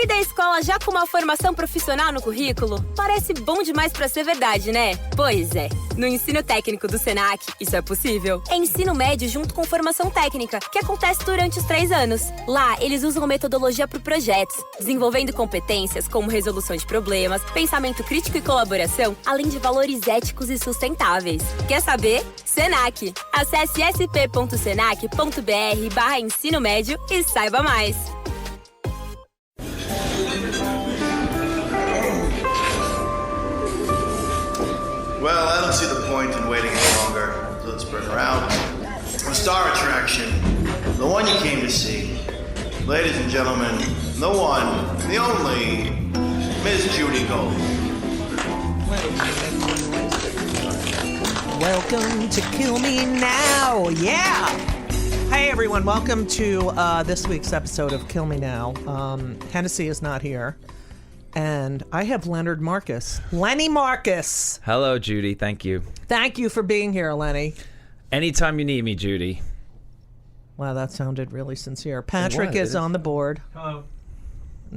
Sair da escola já com uma formação profissional no currículo? Parece bom demais pra ser verdade, né? Pois é. No ensino técnico do Senac, isso é possível. É ensino médio junto com formação técnica, que acontece durante os 3 anos. Lá, eles usam metodologia para projetos, desenvolvendo competências como resolução de problemas, pensamento crítico e colaboração, além de valores éticos e sustentáveis. Quer saber? Senac. Acesse sp.senac.br/ensino médio e saiba mais. Well, I don't see the point in waiting any longer. So let's bring her out. The star attraction, the one you came to see. Ladies and gentlemen, the one, the only, Miss Judy Gold. Welcome to Kill Me Now. Yeah. Hey, everyone. Welcome to this week's episode of Kill Me Now. Hennessy is not here. And I have Leonard Marcus. Lenny Marcus. Hello, Judy. Thank you. Thank you for being here, Lenny. Anytime you need me, Judy. Wow, that sounded really sincere. Patrick is on the board. Hello.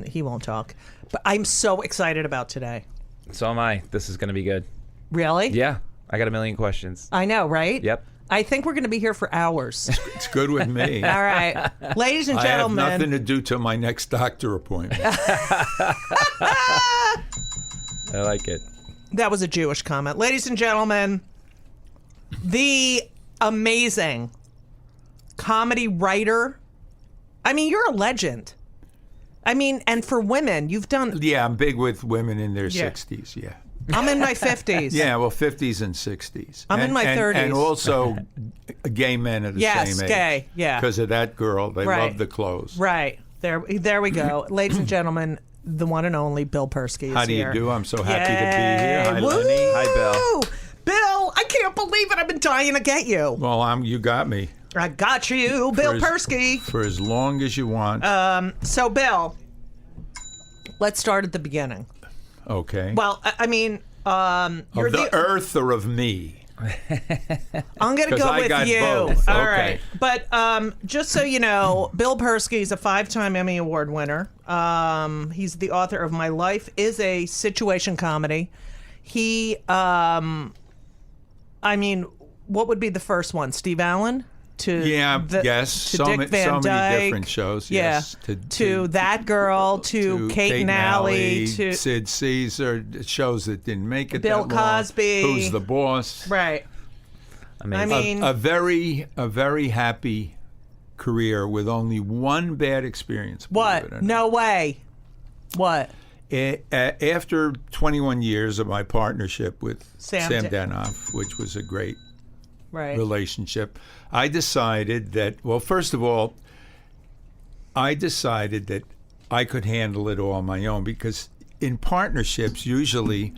He won't talk. But I'm so excited about today. So am I. This is going to be good. Really? Yeah. I got a million questions. I know, right? Yep. I think we're going to be here for hours. It's good with me. All right. Ladies and I gentlemen. have nothing to do till my next doctor appointment. I like it. That was a Jewish comment. Ladies and gentlemen, the amazing comedy writer. I mean, you're a legend. I mean, and for women, you've done... Yeah, I'm big with women in their Yeah. 60s, yeah. I'm in my 50s. Yeah, well, 50s and 60s. I'm in my 30s. And also gay men are the Yes, same age. gay, yeah. Because of that girl. They Right. love the clothes. Right. There we go. Ladies and gentlemen, the one and only Bill Persky is How do you here. do? I'm so happy to be Yay. here. Hi, Woo! Lenny. Hi, Bill. Bill, I can't believe it. I've been dying to get you. Well, you got me. I got you, Bill Persky. For as long as you want. So, Bill, let's start at the beginning. Okay. Well, I mean, you're of the earth or of me? I'm going to 'Cause go I with got you. both. All Okay. right. But just so you know, Bill Persky is a 5-time Emmy Award winner. He's the author of My Life is a Situation Comedy. He, I mean, what would be the first one? Steve Allen? Yes. To So Dick many Van Dyke. different shows. Yeah. Yes. To That Girl, to Kate and Allie, to Sid Caesar, shows that didn't make it Bill that long. Cosby. Who's the boss? right. Amazing. I mean, A very happy career with only one bad experience. believe it or what? not. No way. What? After 21 years of my partnership with Sam Danoff, which was a great Right. relationship, I decided that, well, first of all, I decided that I could handle it all on my own, because in partnerships, usually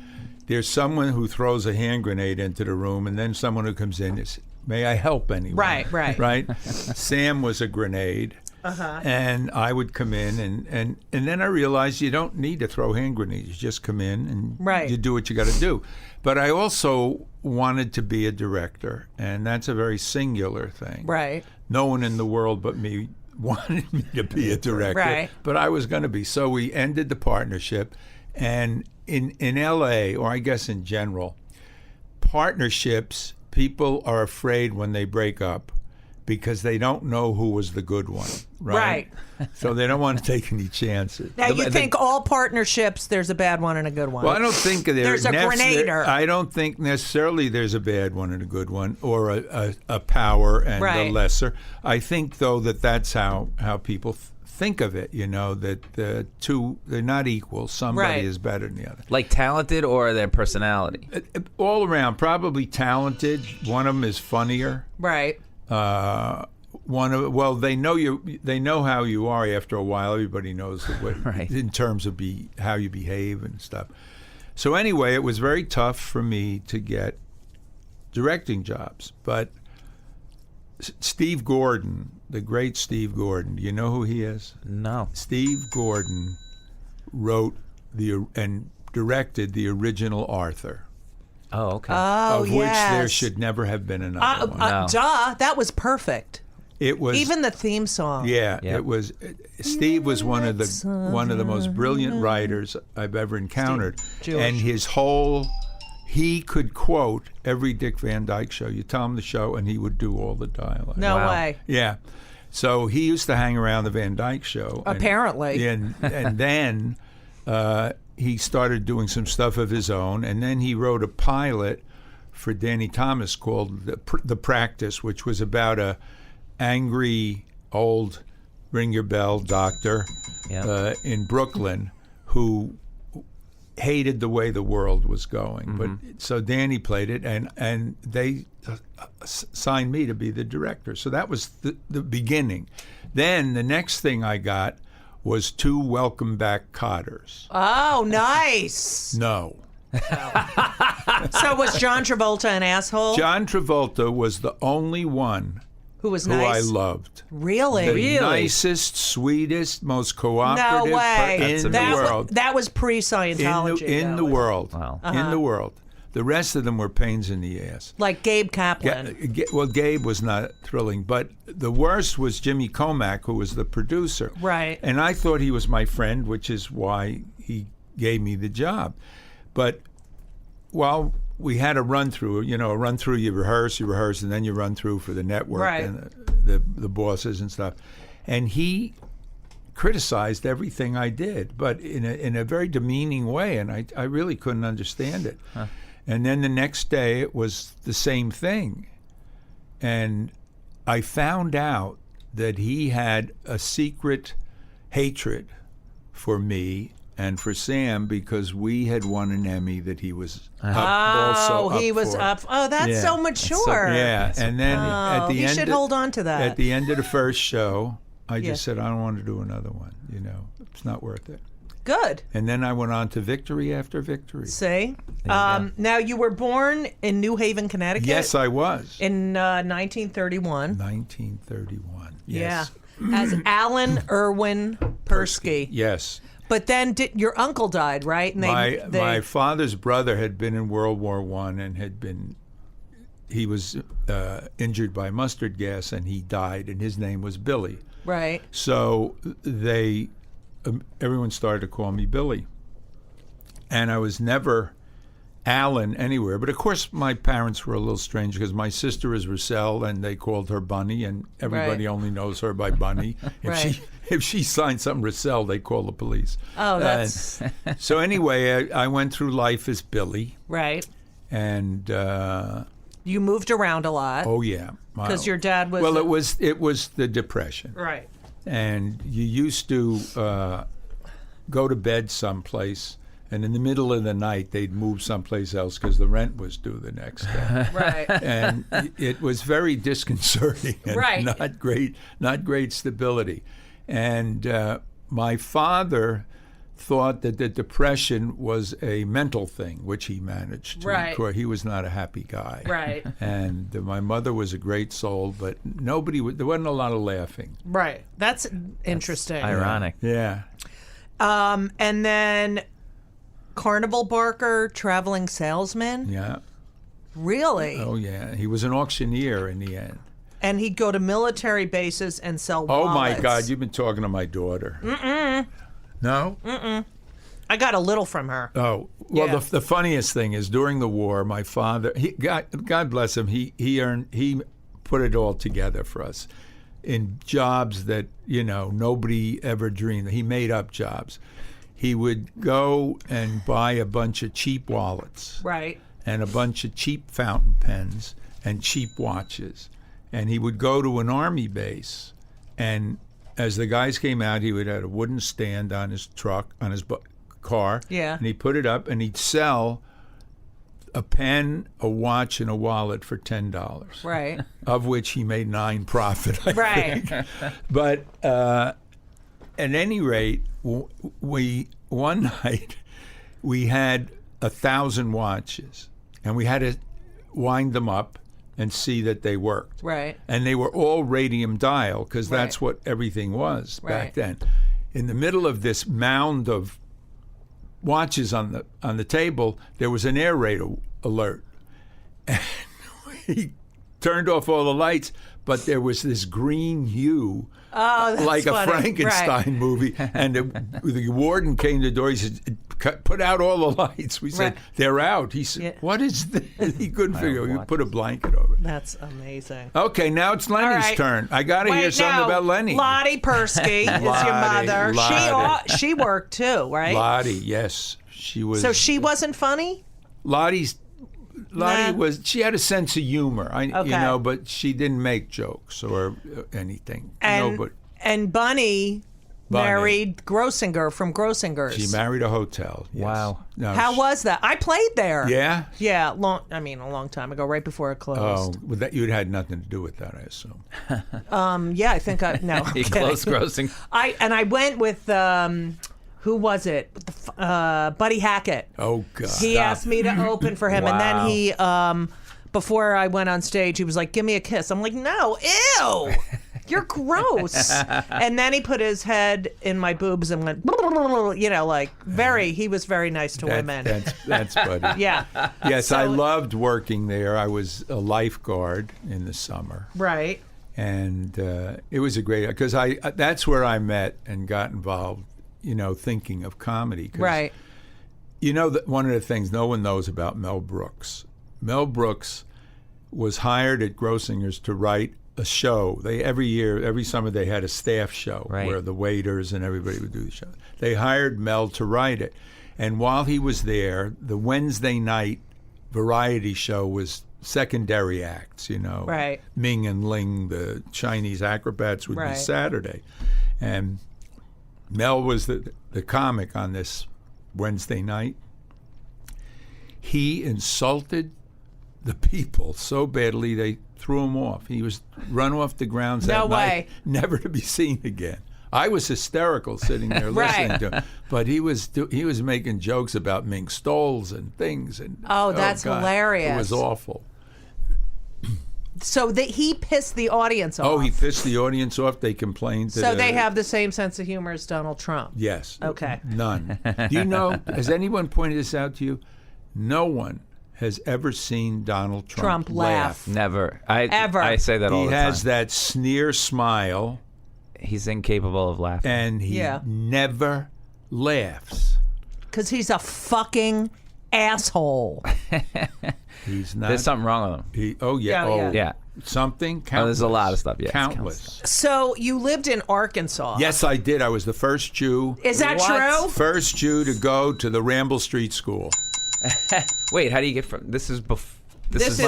there's someone who throws a hand grenade into the room, and then someone who comes in is, may I help anyone? Right. Right? Sam was a grenade. And I would come in, and then I realized you don't need to throw hand grenades. You just come in and Right. you do what you got to do. But I also wanted to be a director, and that's a very singular thing. Right. No one in the world but me wanted me to be a director, Right. but I was going to be. So we ended the partnership, and in L.A., or I guess in general, partnerships, people are afraid when they break up because they don't know who was the good one, right? So they don't want to take any chances. Now, you think all partnerships, there's a bad one and a good one. Well, I don't think There's a grenader. I don't think necessarily there's a bad one and a good one, or a power and Right. a lesser. I think, though, that's how people think of it. You know, that the two, they're not equal. Somebody Right. is better than the other. Like talented or their personality? All around, probably talented. One of them is funnier. Right. They know you. They know how you are after a while. Everybody knows what, Right. in terms of how you behave and stuff. So anyway, it was very tough for me to get directing jobs. But Steve Gordon, the great Steve Gordon, do you know who he is? No. Steve Gordon wrote and directed the original Arthur. Oh, okay. Oh, of which there should never have been another one. No. Duh, that was perfect. It was Even the theme song. Yeah, Yeah. it was. Steve was one of the most brilliant writers I've ever encountered, Jewish. and he could quote every Dick Van Dyke show. You tell him the show, and he would do all the dialogue. No Wow. way. Yeah, so he used to hang around the Van Dyke show. Apparently. and then he started doing some stuff of his own, and then he wrote a pilot for Danny Thomas called The Practice, which was about a angry old ring your bell doctor Yeah. in Brooklyn who hated the way the world was going. But so Danny played it, and they signed me to be the director. So that was the beginning. Then the next thing I got was 2 Welcome Back Cotters. Oh, nice. No. So was John Travolta an asshole? John Travolta was the only one who was who I nice? loved. Really? The nicest, sweetest, most cooperative No way. in the that world. that was pre-Scientology. In the though. world. Wow. In the world. The rest of them were pains in the ass. Like Gabe Kaplan. Well, Gabe was not thrilling, but the worst was Jimmy Comack, who was the producer. Right. And I thought he was my friend, which is why he gave me the job. But while we had a run-through, you rehearse, and then you run through for the network Right. and the bosses and stuff. And he criticized everything I did, but in a very demeaning way, and I really couldn't understand it. Huh. And then the next day, it was the same thing. And I found out that he had a secret hatred for me and for Sam because we had won an Emmy that he was also up he was for. up. Oh, that's Yeah. so mature. Yeah, and then at the he end, should hold on to that. At the end of the first show, I just Yeah. said, I don't want to do another one. It's not worth it. Good. And then I went on to victory after victory. See? Now, you were born in New Haven, Connecticut? Yes, I was. In 1931. 1931. Yes. Yeah. As Alan Irwin Persky. Yes. But then your uncle died, right? And My father's brother had been in World War I and he was injured by mustard gas and he died, and his name was Billy. Right. So everyone started to call me Billy. And I was never Alan anywhere. But of course, my parents were a little strange because my sister is Russell and they called her Bunny, and everybody Right. only knows her by Bunny. Right. If she signed something Russell, they call the police. Oh, that's... So anyway, I went through life as Billy. Right. And You moved around a lot. oh yeah, Because your dad was... well, it was the Depression. Right. And you used to go to bed someplace, and in the middle of the night they'd move someplace else because the rent was due the next day. Right. And it was very disconcerting and Right. not great stability. And my father thought that the Depression was a mental thing, which he managed to. Right. He was not a happy guy. Right. And my mother was a great soul, but there wasn't a lot of laughing. Right. That's interesting. Ironic. Yeah. And then Carnival Barker, traveling salesman? Yeah. Really? Oh, yeah. He was an auctioneer in the end. And he'd go to military bases and sell Oh, wallets. my God. You've been talking to my daughter. No? I got a little from her. Oh, well, Yeah. the funniest thing is during the war, my father, God bless him, he put it all together for us in jobs that, nobody ever dreamed. He made up jobs. He would go and buy a bunch of cheap wallets. Right. And a bunch of cheap fountain pens and cheap watches. And he would go to an army base, and as the guys came out, he would have a wooden stand on his truck, on his car, Yeah. and he'd put it up, and he'd sell a pen, a watch, and a wallet for $10, Right. of which he made 9 profit, I Right. think. But at any rate, one night we had 1,000 watches, and we had to wind them up and see that they worked. Right. And they were all radium dial because that's Right. what everything was back Right. then. In the middle of this mound of watches on the table, there was an air raid alert. And we turned off all the lights, but there was this green hue. Oh, that's like funny. a Frankenstein Right. movie. And the warden came to the door. He said, put out all the lights. We said, Right. they're out. He said, Yeah. what is this? He couldn't figure it. You watch put a blanket over it. That's amazing. Okay, now it's Lenny's All right. turn. I got to hear something about Lenny. Lottie Persky is your mother. Lottie. She worked too, right? Lottie, yes. She was. So she wasn't funny? Lottie Nah. was. She had a sense of humor, Okay. but she didn't make jokes or anything. And Bunny married Grossinger from Grossinger's. She married a hotel. Yes. Wow. No, How was that? I played there. Yeah. Yeah, a long time ago, right before it Oh, closed. well, that you'd had nothing to do with that, I assume. Yeah, I think no. I'm He kidding. closed grossing. I went with who was it? Buddy Hackett. Oh God. He asked me to open for him, and then he, before I went on stage, he was like, "Give me a kiss." I'm like, "No, ew, you're gross." And then he put his head in my boobs and went, He was very nice to women. That's Buddy. Yeah. Yes, I So- loved working there. I was a lifeguard in the summer, Right. and it was a great because that's where I met and got involved. Thinking of comedy. 'Cause, Right. One of the things no one knows about Mel Brooks. Mel Brooks was hired at Grossinger's to write a show. Every summer they had a staff show Right. where the waiters and everybody would do the show. They hired Mel to write it. And while he was there, the Wednesday night variety show was secondary acts, Right. Ming and Ling, the Chinese acrobats, would Right. be Saturday. And Mel was the comic on this Wednesday night. He insulted the people so badly they threw him off. He was run off the grounds No that way. night, never to be seen again. I was hysterical sitting there listening Right. to him, but he was making jokes about Ming Stoles and things. And Oh, that's God, hilarious. It was awful. So he pissed the audience off. Oh, he pissed the audience off. They complained. So they have the same sense of humor as Donald Trump. Yes. Okay. None. Do you know, has anyone pointed this out to you? No one has ever seen Donald Trump laugh. Never. Ever. I say that all He the time. has that sneer smile, He's incapable of laughing. and he Yeah. never laughs. Because he's a fucking asshole. He's not. There's something wrong with him. Yeah, yeah. Yeah. Something? Oh, there's a Countless. lot of stuff. Yeah, it's Countless. So you lived in Arkansas. Yes, I did. I was the first Jew. Is that What? true? First Jew to go to the Ramble Street School. Wait, how do you get from? This is before. This This is is-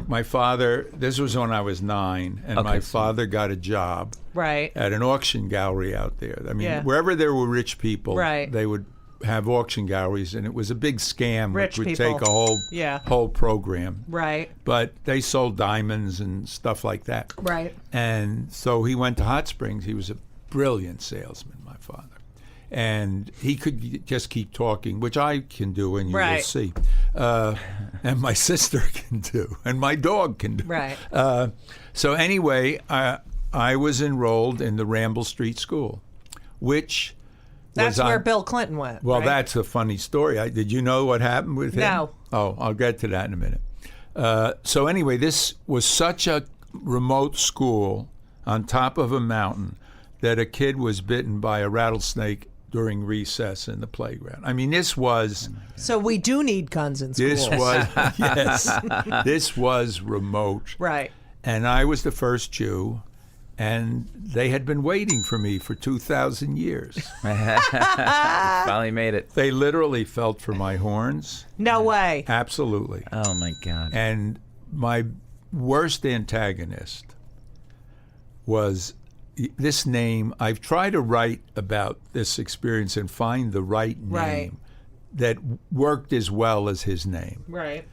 My father, this was when I was 9, and Okay, my so- father got a job Right. at an auction gallery out there. I mean, Yeah. wherever there were rich people, Right. they would have auction galleries, and it was a big scam, Rich which would people. take a Yeah. whole program. Right. But they sold diamonds and stuff like that. Right. And so he went to Hot Springs. He was a brilliant salesman, my father. And he could just keep talking, which I can do, and you will Right. see. And my sister can do, and my dog can do. Right. So anyway, I was enrolled in the Ramble Street School, which That's was where on, Bill Clinton went. Well, right? that's a funny story. Did you know what happened with him? No. Oh, I'll get to that in a minute. So anyway, this was such a remote school on top of a mountain that a kid was bitten by a rattlesnake during recess in the playground. I mean, this was So we do need guns in schools. this was yes, this was remote. Right. And I was the first Jew, and they had been waiting for me for 2,000 years. finally made it. They literally felt for my horns. No way. Absolutely. Oh my God. And my worst antagonist was this name. I've tried to write about this experience and find the right name Right. that worked as well as his name. Right.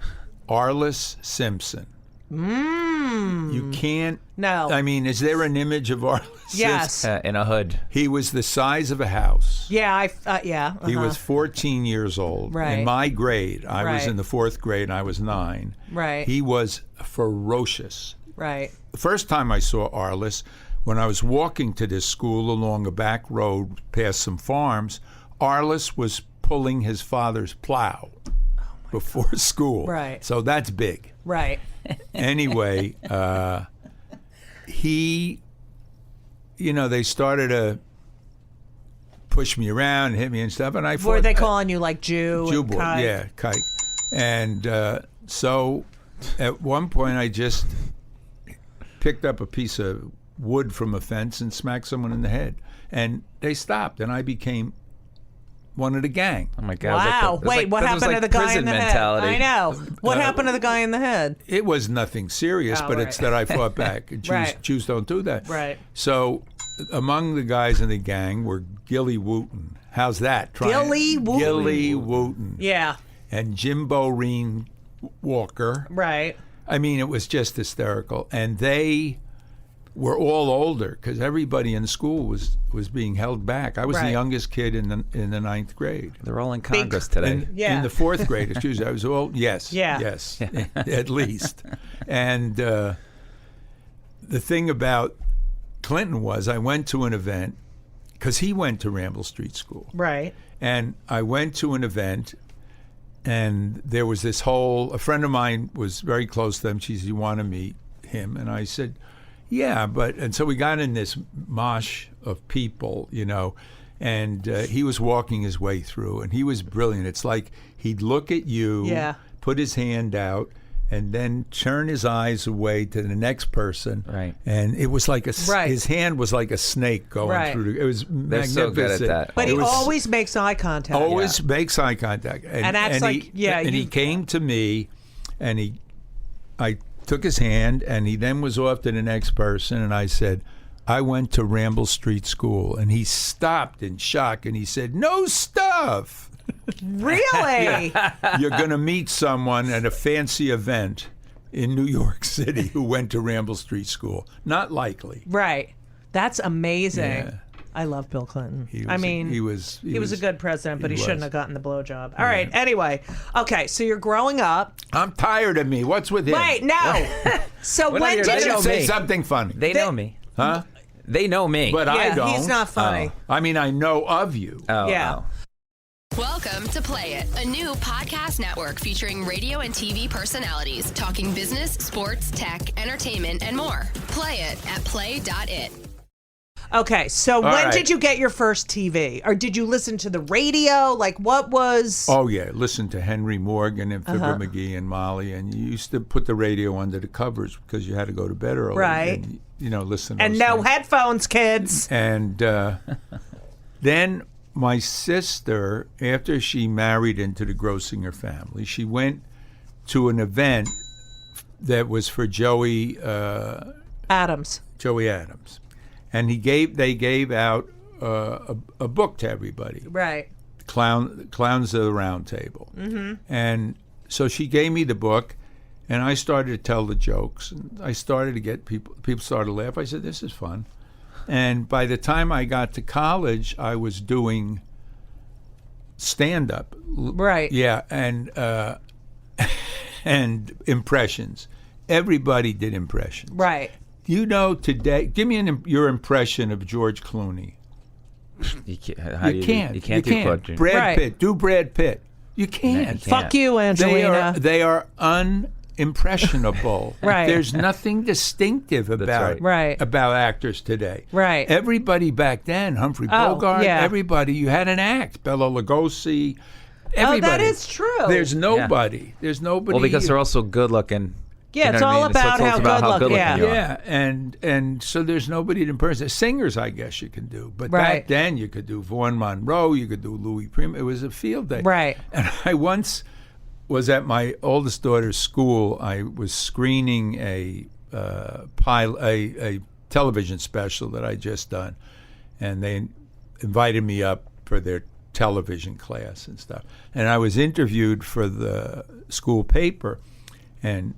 Arliss Simpson. You can't. No. I mean, is there an image of Arliss Yes. Simpson? In a hood. He was the size of a house. Yeah. Yeah. He uh-huh. was 14 years old. Right. In my grade, I was Right. in the 4th grade and I was 9. Right. He was ferocious. Right. The first time I saw Arliss, when I was walking to this school along a back road past some farms, Arliss was pulling his father's plow before school. Right. So that's big. Right. Anyway, he, they started to push me around and hit me and stuff, and I Were they calling you like Jew? Jew and boy, kike? yeah, kike. And so at one point I just picked up a piece of wood from a fence and smacked someone in the head. And they stopped, and I became one of the gang. Oh my God! Wow! Wait, what happened to the guy in the mentality. head? I know. What happened to the guy in the head? It was nothing serious, but it's that I fought back. And Jews, Right. Jews don't do that. Right. So among the guys in the gang were Gilly Wooten. How's that? Gilly Wooten. Gilly Wooten. Yeah. And Jimbo Reen Walker. Right. I mean, it was just hysterical. And they were all older because everybody in school was being held back. I was the Right. youngest kid in the ninth grade. They're all in Congress today. Yeah. In the fourth grade, excuse me. I was all, yes, Yeah. yes, at least. And the thing about Clinton was I went to an event because he went to Ramble Street School. Right. And I went to an event, and there was this a friend of mine was very close to them. She said, "You want to meet him?" And I said, "Yeah," and so we got in this mosh of people, and he was walking his way through, and he was brilliant. It's like he'd look at you, Yeah. put his hand out, and then turn his eyes away to the next person. Right. And it was like Right. his hand was like a snake going Right. through. It was They're magnificent. so good at that. But It he was- always makes eye contact. always makes eye contact, And acts like, yeah, and he you- came to me, and I took his hand, and he then was off to the next person, and I said, "I went to Ramble Street School," and he stopped in shock, and he said, "No stuff. Really? You're going to meet someone at a fancy event in New York City who went to Ramble Street School. Not likely." Right. That's amazing. Yeah. I love Bill Clinton. He I was- mean, he was a good president, but he he shouldn't was. have gotten the blowjob. All right. Anyway, okay. So you're growing up. I'm tired of me. What's with him? Wait, no. So Well, when you're did right. you? know Say me. something funny. They know me. Huh? They know me. But I Yeah, don't. he's not funny. I mean, I know of you. Oh, Yeah. oh. Welcome to Play It, a new podcast network featuring radio and TV personalities talking business, sports, tech, entertainment, and more. Play it at play.it. Okay. So when right. did you get your first TV, or did you listen to the radio? Like, what was? Oh, yeah. Listen to Henry Morgan and Fibber McGee and Molly. And you used to put the radio under the covers because you had to go to bed early. Right. And, listen to And those no things. headphones, kids. And then my sister, after she married into the Grossinger family, she went to an event that was for Joey Adams. Adams. And they gave out a book to everybody. Right. Clowns of the Round Table. Mm-hmm. And so she gave me the book, and I started to tell the jokes. And I started to get people started to laugh. I said, "This is fun." And by the time I got to college, I was doing stand-up. Right. Yeah, and and impressions. Everybody did impressions. Right. Today, give me your impression of George Clooney. You can't. You can't. You can't do Claude Jr. Brad Right. Pitt. Do Brad Pitt. You can't. you can't. Fuck you, Angelina. They are unimpressionable. Right. There's nothing distinctive about Right. about actors today. Right. Everybody back then, Humphrey Oh, Bogart, yeah. everybody, you had an act. Bela Lugosi, everybody. that is true. There's nobody. There's nobody. Well, because they're also good looking. Yeah, You know it's what I all mean? about It's how about good-looking- yeah. you are. Yeah, and so there's nobody to impersonate. Singers, I guess you can do, but Right. back then you could do Vaughn Monroe, you could do Louis Prima. It was a field day. Right. And I once was at my oldest daughter's school. I was screening a television special that I just done, and they invited me up for their television class and stuff. And I was interviewed for the school paper. And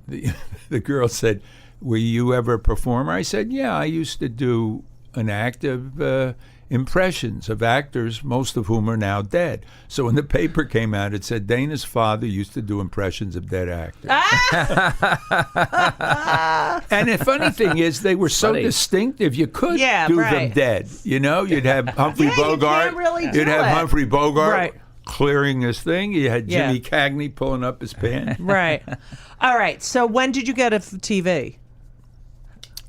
the girl said, "Were you ever a performer?" I said, "Yeah, I used to do an act of impressions of actors, most of whom are now dead." So when the paper came out, it said Dana's father used to do impressions of dead actors. And the funny thing is, they were so Funny. distinctive, you could Yeah, do right. them dead. You'd have Humphrey Yeah, you Bogart. can't really do You'd have it. Humphrey Bogart. Right. Clearing this thing. You had Yeah. Jimmy Cagney pulling up his pants. Right. All right. So when did you get a TV?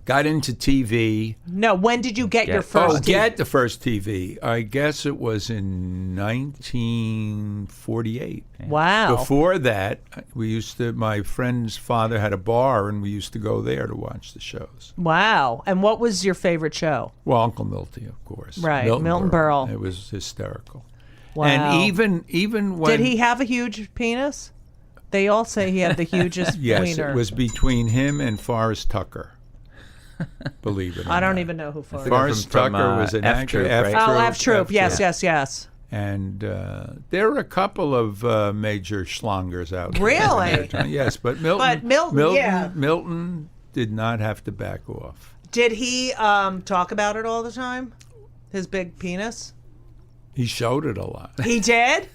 got into TV. No, when did you get your first TV? Get the first TV. I guess it was in 1948. Wow. Before that, my friend's father had a bar, and we used to go there to watch the shows. Wow. And what was your favorite show? Well, Uncle Milty, of course. Right, Milton Berle. It was hysterical. Wow. And even when... Did he have a huge penis? They all say he had the hugest Yes, wiener. it was between him and Forrest Tucker. Believe it or I don't not. even know who Forrest. Forrest Tucker was an actor. F Troop, right? Oh, F Troop. Yes. And there were a couple of major schlongers out there. Really? Yes, but Milton. Milton did not have to back off. Did he talk about it all the time? His big penis? He showed it a lot. He did?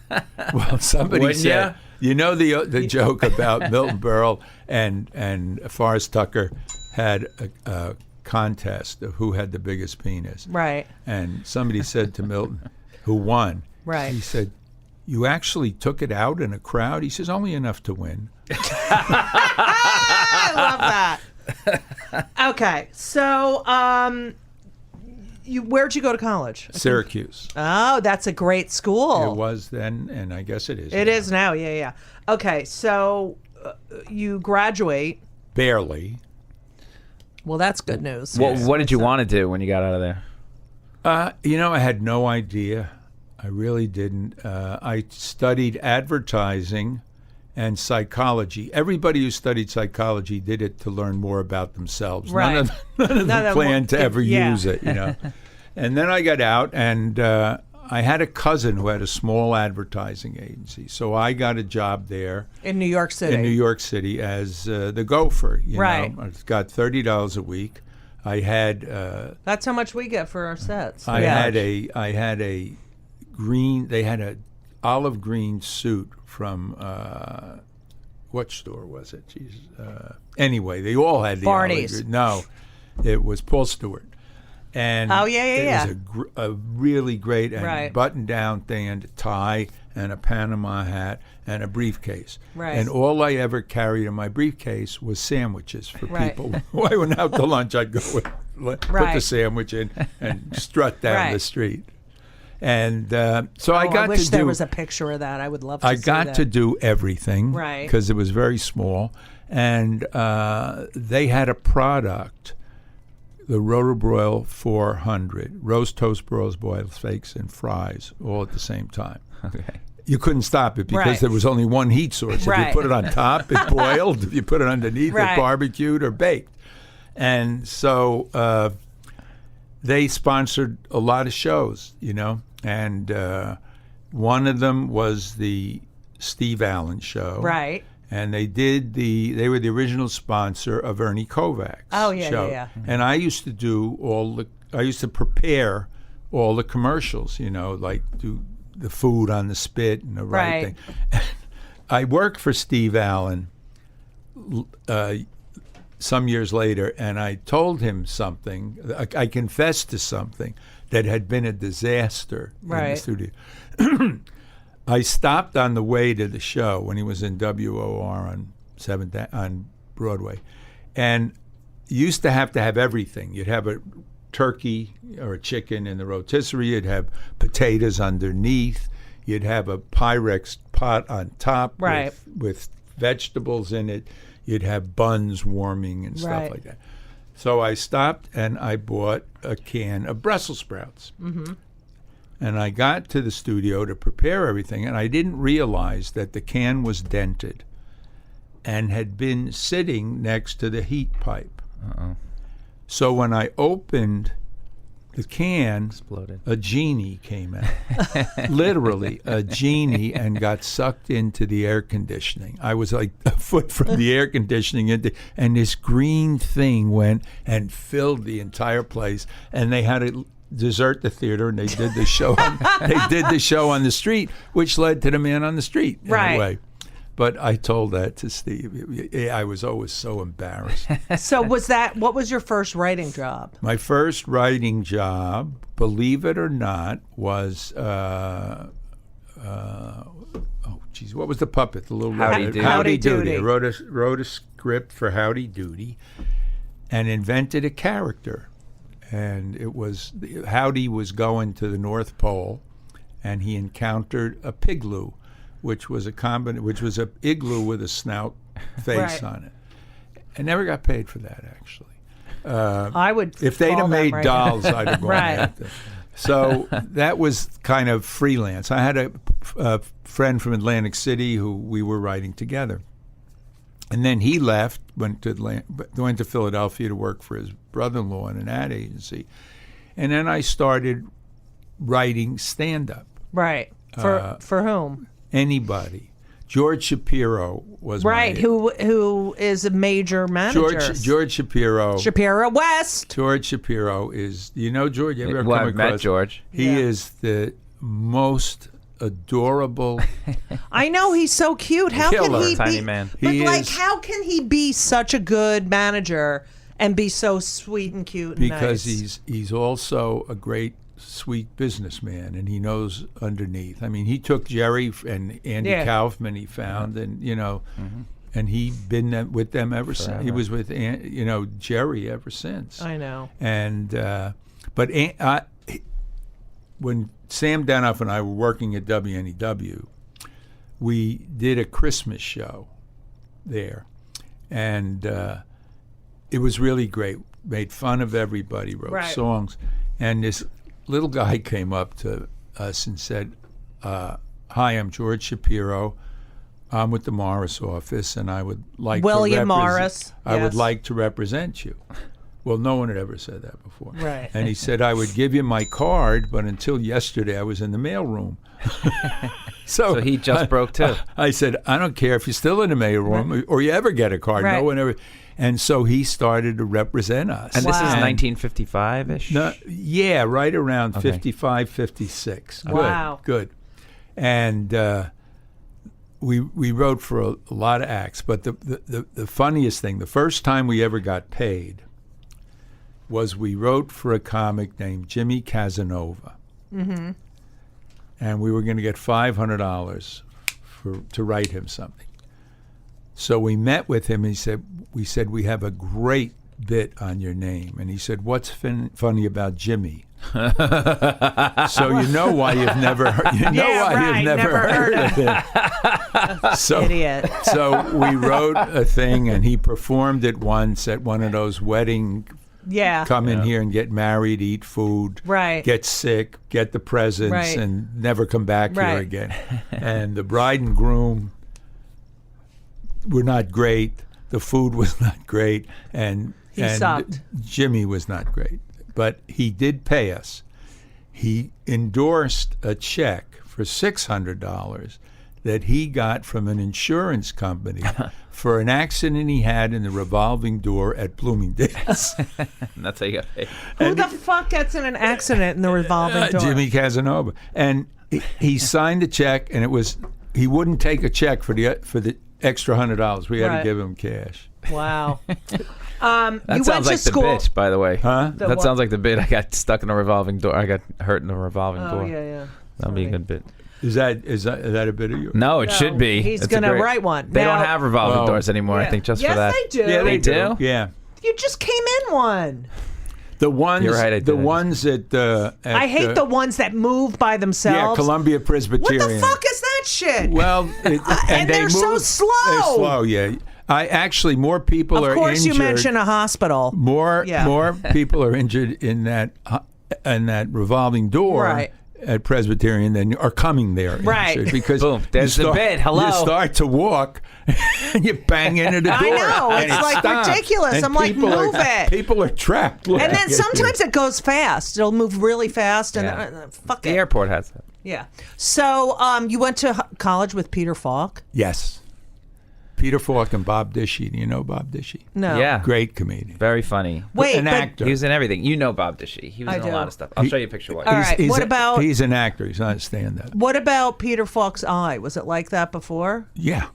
Well, somebody Wouldn't said, you know the joke about Milton Berle and Forrest Tucker had a contest of who had the biggest penis. Right. And somebody said to Milton, who won, Right. he said, "You actually took it out in a crowd?" He says, "Only enough to win." I love that. Okay, so where'd you go to college? Syracuse. Oh, that's a great school. It was then, and I guess it is. It is now. Yeah. Okay, so you graduate. Barely. Well, that's good news. What did you want to do when you got out of there? I had no idea. I really didn't. I studied advertising and psychology. Everybody who studied psychology did it to learn more about themselves. Right. None of them planned to ever use it, And then I got out, and I had a cousin who had a small advertising agency. So I got a job there. In New York City. In New York City as the gopher. Right. I got $30 a week. I had... that's how much we get for our sets. I had a green... They had a olive green suit from... what store was it? Jesus. Anyway, they all had the Barney's. olive green. No, it was Paul Stewart. And it was a really great and button-down thing, and a tie and a Panama hat and a briefcase. Right. And all I ever carried in my briefcase was sandwiches for people. When I went out to lunch, I'd go put the sandwich in and strut down the street. And so I got to do... I wish there was a picture of that. I would love to see that. I got to do everything. Right. Because it was very small. And they had a product... The Rotorbroil 400, roast toast, broils, boiled steaks, and fries, all at the same time. Okay. You couldn't stop it because there was only one heat source. If you put it on top, it boiled. If you put it underneath, it barbecued or baked. And so they sponsored a lot of shows, and one of them was the Steve Allen show. Right. And they were the original sponsor of Ernie Kovac's show. Yeah. And I used to I used to prepare all the commercials, like do the food on the spit and the right thing. I worked for Steve Allen some years later, and I told him something. I confessed to something that had been a disaster in the studio. I stopped on the way to the show when he was in WOR on Broadway, and you used to have everything. You'd have a turkey or a chicken in the rotisserie. You'd have potatoes underneath. You'd have a Pyrex pot on top with vegetables in it. You'd have buns warming and stuff like that. So I stopped and I bought a can of Brussels sprouts. Mm-hmm. And I got to the studio to prepare everything, and I didn't realize that the can was dented and had been sitting next to the heat pipe. Uh-oh. So when I opened the can, exploded. A genie came out. Literally, a genie, and got sucked into the air conditioning. I was like a foot from the air conditioning, and this green thing went and filled the entire place, and they had to desert the theater, and they did the show. They did the show on the street, which led to the Man on the Street in a way. But I told that to Steve. I was always so embarrassed. So what was your first writing job? My first writing job, believe it or not, was what was the puppet? The little Howdy Doody. Howdy Doody. I wrote a script for Howdy Doody. and invented a character. And it was Howdy was going to the North Pole, and he encountered a pigloo, which was a igloo with a snout face on it. I never got paid for that, actually. I would. If they'd call have them made right dolls, now. I'd have gone Right. after. So that was kind of freelance. I had a friend from Atlantic City who we were writing together. And then he left, went to Philadelphia to work for his brother-in-law in an ad agency. And then I started writing stand-up. Right. For whom? Anybody. George Shapiro was Right. my... Who is a major manager? George Shapiro. Shapiro West. George Shapiro is... You know George? You ever Well, come I've across... met George. He is the most adorable... I know, he's so cute. How can Killer. he Tiny be? man. But He like, is- how can he be such a good manager and be so sweet and cute and because nice? he's also a great, sweet businessman, and he knows underneath. I mean, he took Jerry and Andy Kaufman he found, and and he'd been with them ever since. He was with Jerry ever since. I know. And but when Sam Danoff and I were working at WNEW, we did a Christmas show there, and it was really great. Made fun of everybody, wrote songs, and this little guy came up to us and said, "Hi, I'm George Shapiro. I'm with the Morris office, and I would like William to Morris. I would Yes. like to represent you." Well, no one had ever said that before. Right. And he said, "I would give you my card, but until yesterday, I was in the mailroom." So he just broke too. I said, "I don't care if you're still in the mailroom or you ever get a card. Right. No one ever." And so he started to represent us. And this is Wow. 1955-ish? No, yeah, right around 55, 56. Good, Wow. good. And we wrote for a lot of acts, but the funniest thing, the first time we ever got paid was we wrote for a comic named Jimmy Casanova. Mm-hmm. And we were going to get $500 to write him something. So we met with him, and we said, we have a great bit on your name. And he said, what's funny about Jimmy? So you know why you've never heard, heard of him. So, Idiot. So we wrote a thing, and he performed it once at one of those wedding come in here and get married, eat food, get sick, get the presents, and never come back here again. And the bride and groom were not great. The food was not great, and sucked. Jimmy was not great. But he did pay us. He endorsed a check for $600 that he got from an insurance company for an accident he had in the revolving door at Bloomingdale's. That's how you got paid. Who the fuck gets in an accident in the revolving door? Jimmy Casanova. And he signed a check, and it was he wouldn't take a check for the extra $100. We had to give him cash. Wow. That you sounds went to like school. the bit, by the way. Huh? That what? sounds like the bit. I got stuck in a revolving door. I got hurt in a revolving Oh, door. yeah. That'll be a good bit. Is that a bit of yours? No, it should be. He's It's going to great- write one. They Now- don't have revolving Well, doors anymore, I Yeah. think, just yes, for that. they do. Yeah, They do? Yeah. You just came in one. The ones, You're right, I the did. ones at I hate the ones that move by yeah, themselves. Columbia What Presbyterian. the fuck is that shit? Well, And they they're so move- slow. They're slow, yeah. I actually more people are Of course, injured. you mention a hospital. more people are injured in that revolving door Right. at Presbyterian than are coming there. Right. injured, because Boom, there's the bed. Hello. You start to walk and you bang into the door. I know, and it's it like stops. ridiculous. And I'm like, people move it. People are trapped. And then sometimes it goes fast. It'll move really fast, and fuck The it. airport has that. Yeah. So you went to college with Peter Falk? Yes. Peter Falk and Bob Dishy. Do you know Bob Dishy? No. Yeah. Great comedian. Very funny. Wait, An but actor. He was in everything. You know Bob Dishy. He was I in do. a lot of stuff. I'll show you a picture while All you right. What about He's an actor. He's not a stand-up. what about Peter Falk's eye? Was it like that before? Yeah.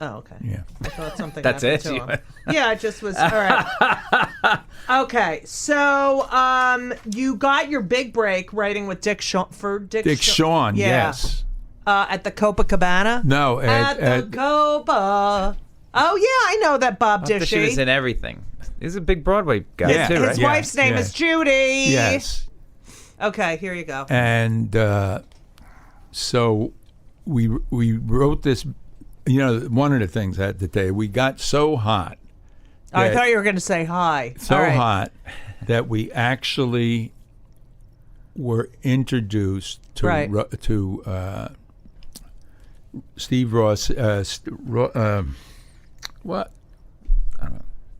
Oh, okay. Yeah. I thought something That's happened it? to You him. went- Yeah, it just was all right. Okay, so you got your big break writing with Dick Shawn Dick Shawn, Yeah. yes. At the Copacabana. No, At the Copa. Oh yeah, I know that Bob Dishy was Dishy. in everything. He's a big Broadway guy Yeah. too, right? His wife's name yeah. is Judy. Yes. Okay, here you go. And so we wrote this. One of the things I had to tell you, we got so hot. Oh, I that- thought you were going to say hi. so All right. hot that we actually were introduced to Right. Steve Ross. What?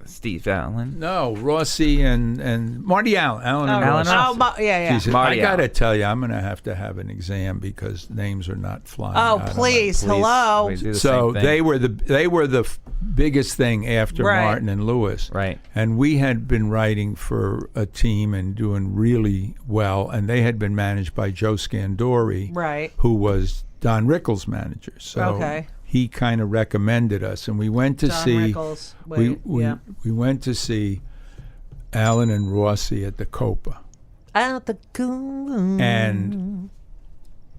Steve Allen. No, Rossi and Marty Allen. Alan and Alan Rossi. Rossi. Yeah. Jesus, Marty I got to Allen. tell you, I'm going to have an exam because names are not flying. Oh, out of my- please. Hello. We do the So same thing. they were the biggest thing after Right. Martin and Lewis. Right. And we had been writing for a team and doing really well, and they had been managed by Joe Scandori, Right. who was Don Rickles' manager. So Okay. he kind of recommended us, and we went to Don see Rickles. we Wait, we, yeah. we went to see Alan and Rossi at the Copa. Out the cool. And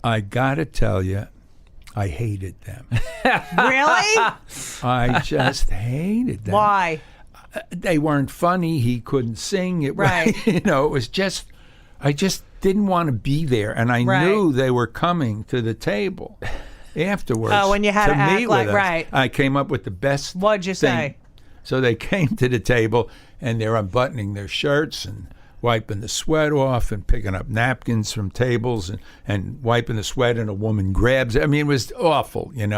I gotta tell you, I hated them. Really? I just hated them. Why? They weren't funny. He couldn't sing. It Right. it was just, I just didn't want to be there, and I Right. knew they were coming to the table afterwards. Oh, and you had to act meet like- with us. right. I came up with the best. What'd you thing. say? So they came to the table, and they're unbuttoning their shirts and wiping the sweat off and picking up napkins from tables and wiping the sweat, and a woman grabs it. I mean, it was awful, And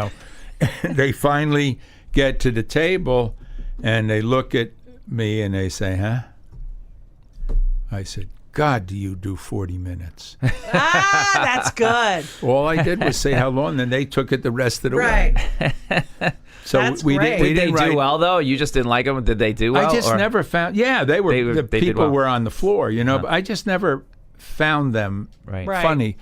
they finally get to the table, and they look at me, and they say, huh? I said, God, do you do 40 minutes? That's good. All I did was say how long, and they took it the rest of the Right. way. So That's we great. did, we Did they didn't do write, well though? You just didn't like them. Did they do well? I just or- never found. Yeah, they were. The they did people well. were on the floor, but I just never found them Right. Right. funny.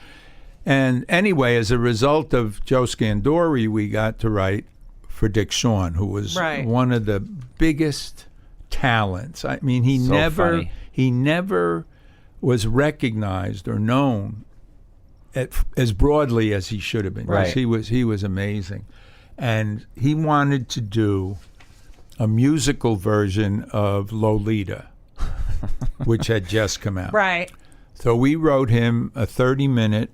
And anyway, as a result of Joe Scandori, we got to write for Dick Shawn, who was Right. one of the biggest talents. I mean, he So funny. never was recognized or known as broadly as he should have been. 'Cause Right. He was amazing, and he wanted to do a musical version of Lolita, which had just come out. Right. So we wrote him a 30-minute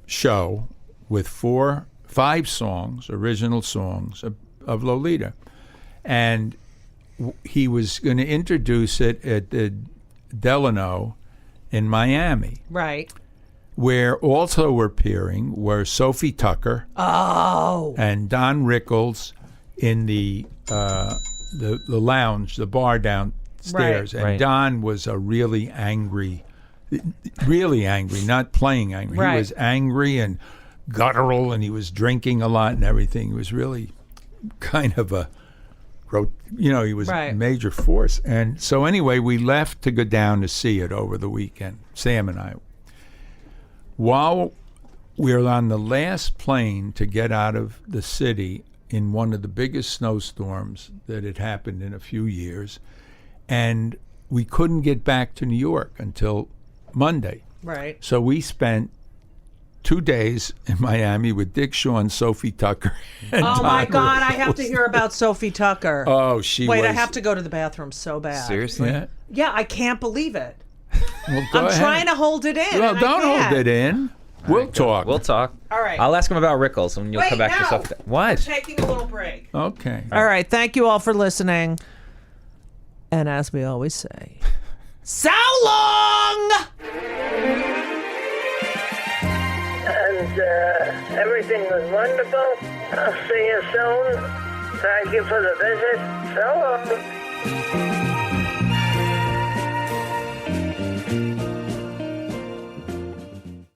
show with 5 songs, original songs of Lolita, and he was going to introduce it at the Delano in Miami, Right. where also appearing were Sophie Tucker and Don Rickles in the lounge, the bar downstairs. Right. And Right. Don was a really angry, not playing angry. Right. He was angry and guttural, and he was drinking a lot and everything. He was really kind of he was Right. a major force. And so anyway, we left to go down to see it over the weekend, Sam and I. While we were on the last plane to get out of the city in one of the biggest snowstorms that had happened in a few years, and we couldn't get back to New York until Monday. Right. So we spent 2 days in Miami with Dick Shawn, Sophie Tucker, and Oh my Don God! I Rickles. have to hear about Sophie Tucker. Oh, she Wait, was. I have to go to the bathroom so bad. Seriously? Yeah. Yeah, I can't believe it. Well, go I'm ahead. trying to hold it in. Well, and I don't can't. hold it in. We'll talk. We'll talk. All right. I'll ask him about Rickles, and you'll Wait, come back to no. yourself. What? Taking a little break. Okay. All right. Thank you all for listening. And as we always say, so long! And everything was wonderful. I'll see you soon. Thank you for the visit. So long.